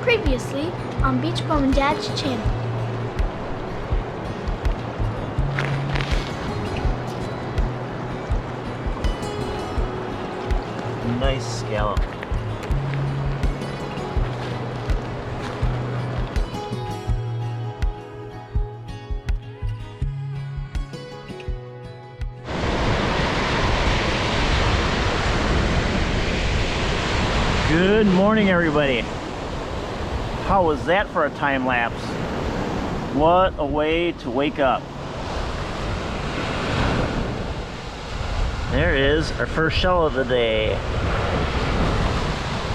Previously on Beach Mom and Dad's channel. Nice scallop. Good morning, everybody. How was that for a time lapse? What a way to wake up. There is our first shell of the day.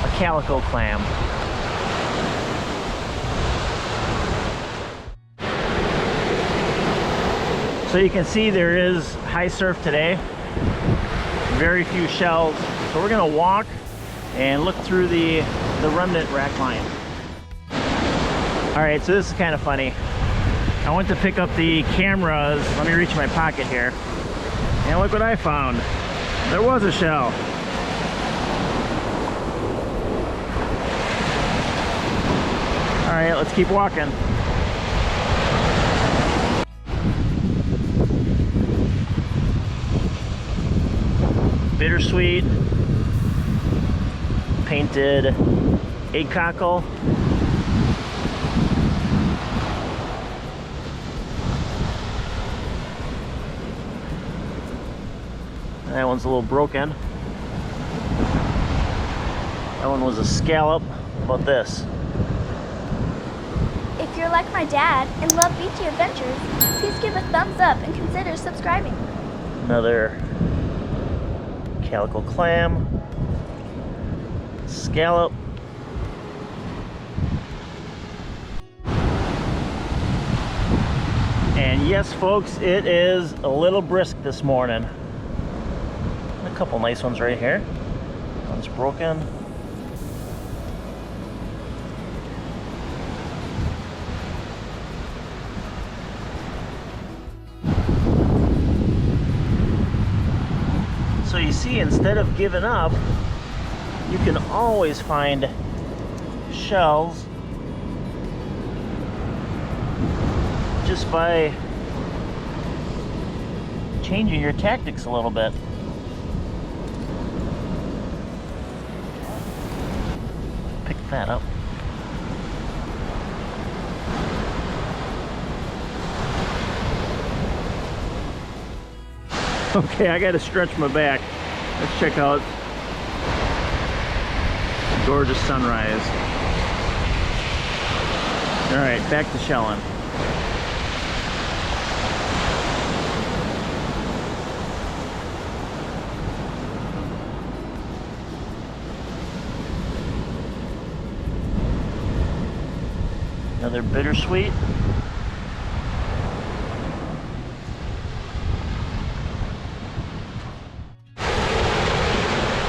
A calico clam. So you can see there is high surf today. Very few shells. So we're gonna walk and look through the remnant rack line. Alright, so this is kind of funny. I went to pick up the cameras. Let me reach my pocket here. And look what I found. There was a shell. Alright, let's keep walking. Bittersweet. Painted egg cockle. That one's a little broken. That one was a scallop. How about this? If you're like my dad and love beachy adventures, please give a thumbs up and consider subscribing. Another calico clam. Scallop. And yes, folks, it is a little brisk this morning. A couple nice ones right here. One's broken. So you see, instead of giving up, you can always find shells just by changing your tactics a little bit. Pick that up. Okay, I gotta stretch my back. Let's check out gorgeous sunrise. All right, back to shelling. Another bittersweet.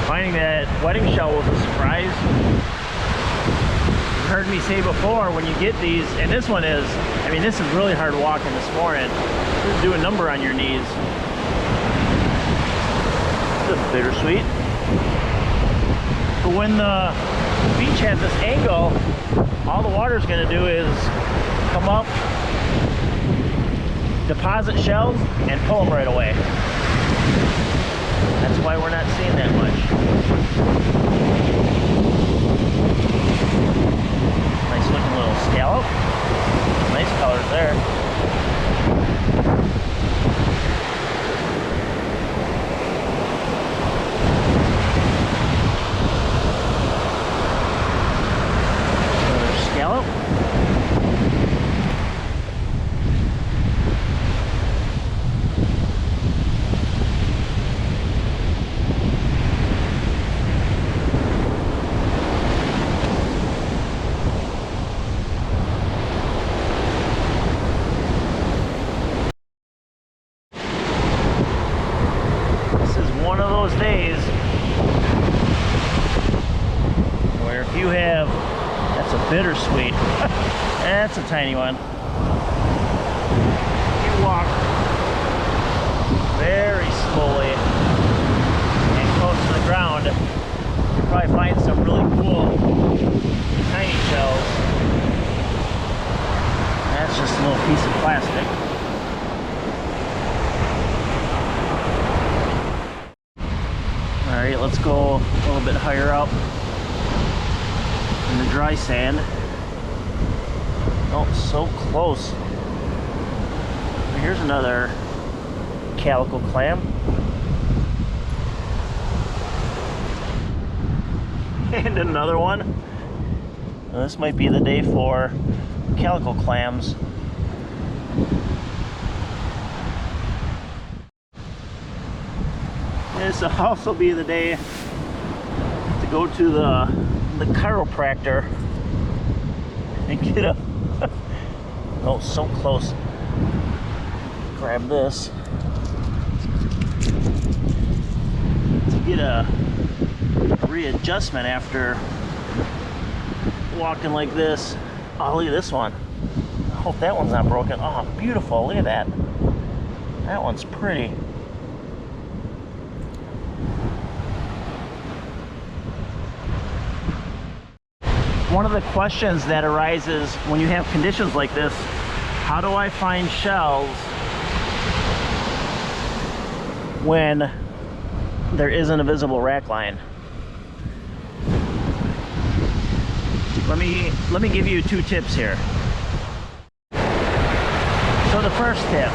Finding that wedding shell was a surprise. You heard me say before, when you get these, and this one is, I mean, this is really hard walking this morning. This will do a number on your knees. This is bittersweet. But when the beach has this angle, all the water's gonna do is come up, deposit shells, and pull them right away. That's why we're not seeing that much. Nice looking little scallop. Nice colors there. Another scallop. One of those days where if you have, that's a bittersweet. That's a tiny one. You walk very slowly and close to the ground, you'll probably find some really cool tiny shells. dry sand. Oh, so close. Here's another calico clam. And another one. Well, this might be the day for calico clams. This will also be the day to go to the chiropractor and get a oh, so close. Grab this to get a readjustment after walking like this. Oh, look at this one. I hope that one's not broken. Oh, beautiful. Look at that. That one's pretty. One of the questions that arises when you have conditions like this, how do I find shells when there isn't a visible rack line? Let me give you 2 tips here. So the first tip,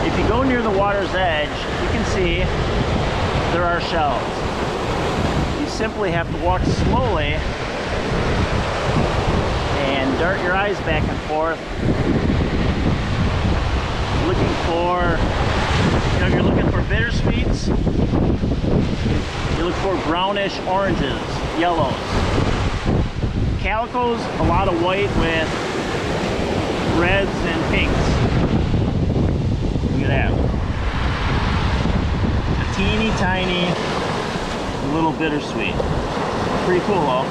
if you go near the water's edge, you can see there are shells. You simply have to walk slowly and dart your eyes back and forth, looking for, you're looking for bittersweets, you look for brownish oranges, yellows. Calicos, a lot of white with reds and pinks. Look at that. A teeny tiny little bittersweet. Pretty cool though.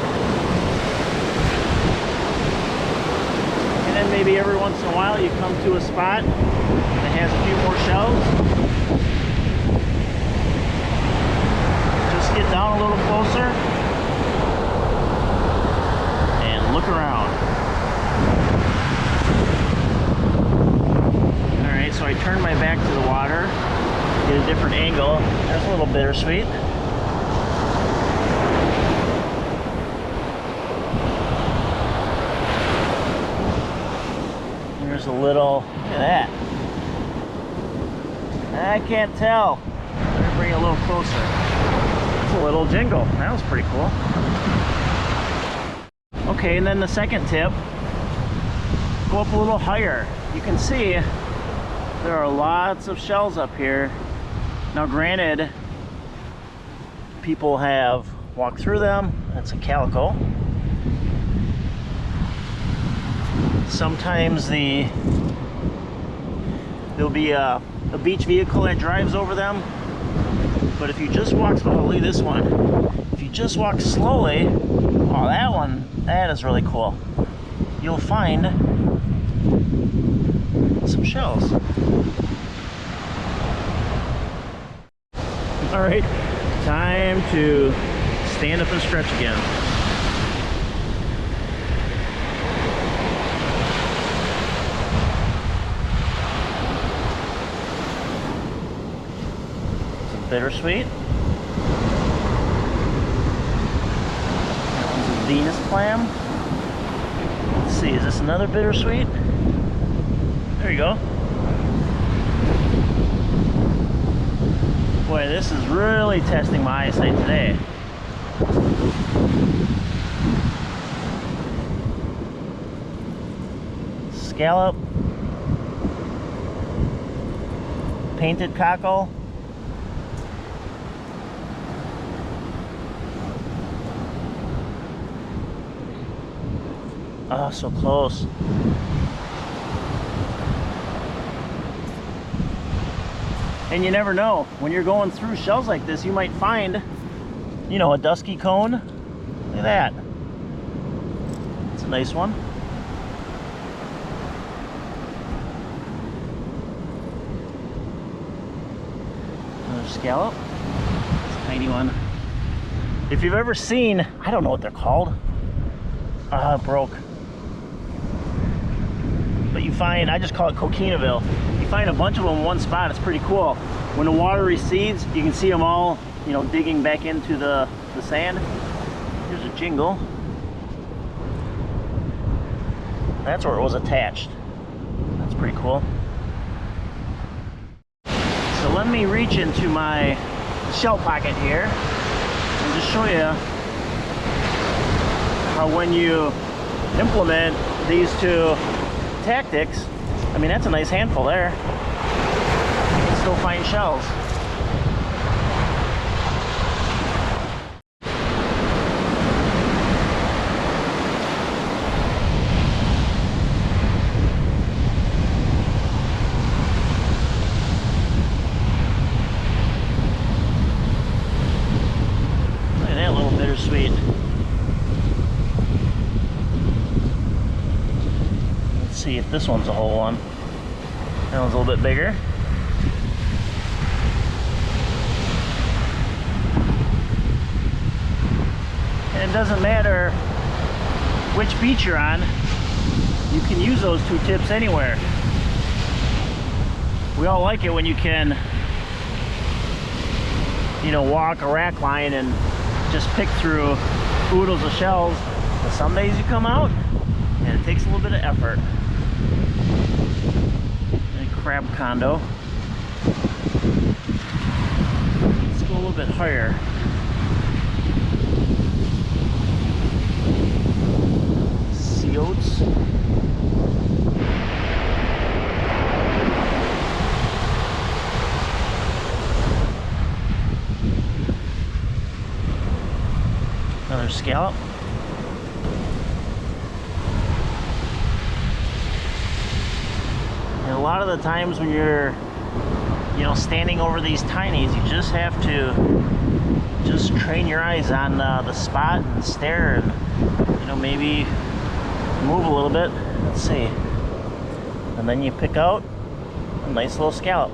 And then maybe every once in a while you come to a spot that has a few more shells. Just get down a little closer and look around. Alright, so I turn my back to the water, get a different angle. There's a little bittersweet. There's a little, look at that. I can't tell. Let me bring it a little closer. It's a little jingle. That was pretty cool. Okay, and then the second tip, go up a little higher. You can see there are lots of shells up here. Now granted, people have walked through them. That's a calico. Sometimes there'll be a beach vehicle that drives over them. But if you just walk, oh, look at this one. If you just walk slowly, oh, that one, that is really cool. You'll find some shells. All right, time to stand up and stretch again. Some bittersweet. Venus clam. Let's see, is this another bittersweet? There you go. Boy, this is really testing my eyesight today. Scallop. Painted cockle. Oh, so close. And you never know, when you're going through shells like this, you might find, you know, a dusky cone. Look at that. It's a nice one. Another scallop. It's a tiny one. If you've ever seen, I don't know what they're called. Ah, it broke. But you find, I just call it Coquinaville. You find a bunch of them in one spot. It's pretty cool. When the water recedes, you can see them all, you know, digging back into the sand. Here's a jingle. That's where it was attached. That's pretty cool. So let me reach into my shell pocket here and just show you how when you implement these two tactics, I mean, that's a nice handful there. You can still find shells. Look at that little bittersweet. Let's see if this one's a whole one. That one's a little bit bigger. And it doesn't matter which beach you're on, you can use those two tips anywhere. We all like it when you can, you know, walk a rack line and just pick through oodles of shells. But some days you come out and it takes a little bit of effort. And crab condo. Let's go a little bit higher. Sea oats. Another scallop. And a lot of the times when you're, you know, standing over these tinies, you just have to just train your eyes on the spot and stare and, you know, maybe move a little bit. Let's see. And then you pick out a nice little scallop.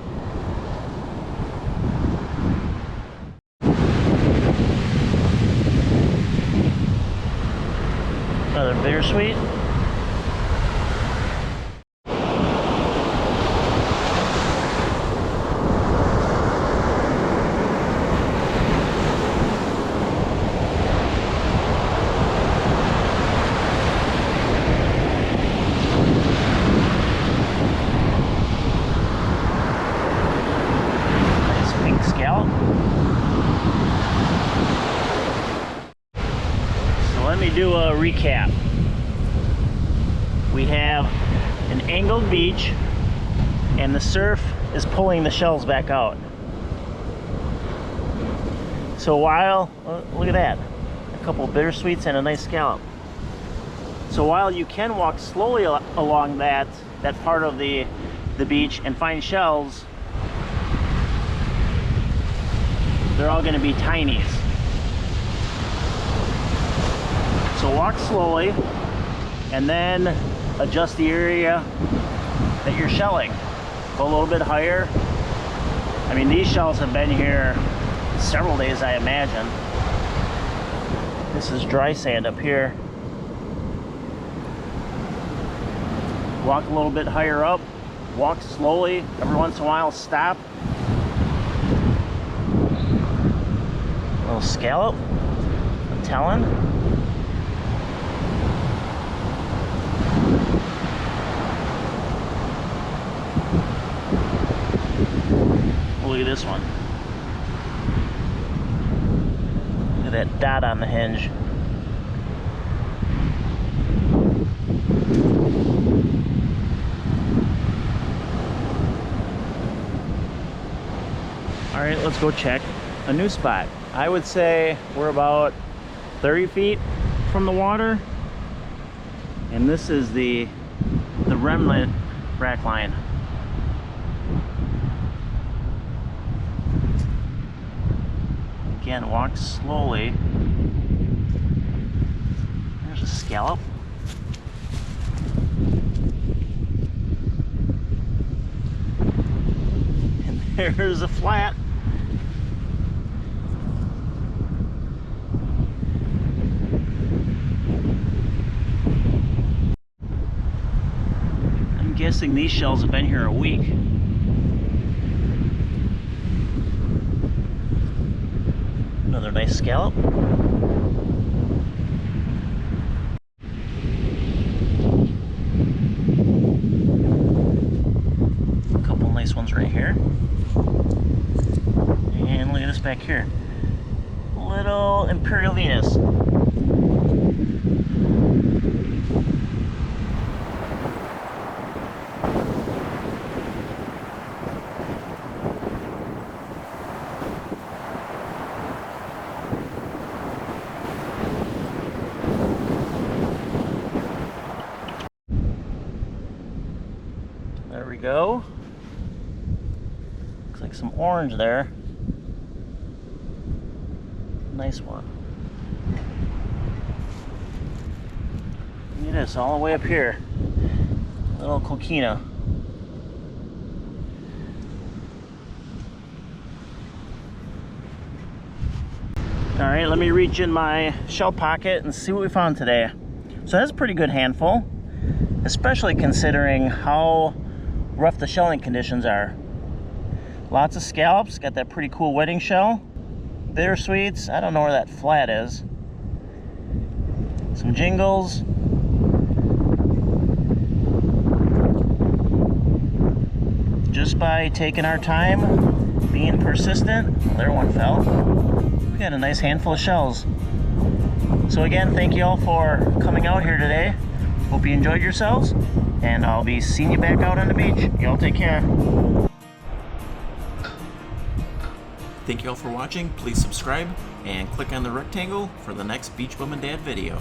Another bittersweet. Nice pink scallop. So let me do a recap. We have an angled beach and the surf is pulling the shells back out. So while, look at that, a couple of bittersweets and a nice scallop. So while you can walk slowly along that part of the beach and find shells, they're all going to be tinies. So walk slowly and then adjust the area that you're shelling. Go a little bit higher. I mean, these shells have been here several days, I imagine. This is dry sand up here. Walk a little bit higher up. Walk slowly. Every once in a while, stop. A little scallop. I'm telling. Look at this one. Look at that dot on the hinge. All right, let's go check a new spot. I would say we're about 30 feet from the water. And this is the remnant rack line. Again, walk slowly. There's a scallop. And there's a flat. I'm guessing these shells have been here a week. Another nice scallop. back here. Little Imperial Venus. There we go. Looks like some orange there. Nice one. Look at this, all the way up here. Little coquina. Alright, let me reach in my shell pocket and see what we found today. So that's a pretty good handful, especially considering how rough the shelling conditions are. Lots of scallops, got that pretty cool wedding shell. Bittersweets, I don't know where that flat is. Some jingles. Just by taking our time, being persistent, there one fell. We got a nice handful of shells. So again, thank you all for coming out here today. Hope you enjoyed yourselves, and I'll be seeing you back out on the beach. Y'all take care. Thank you all for watching. Please subscribe and click on the rectangle for the next Beach Bummin' Dad video.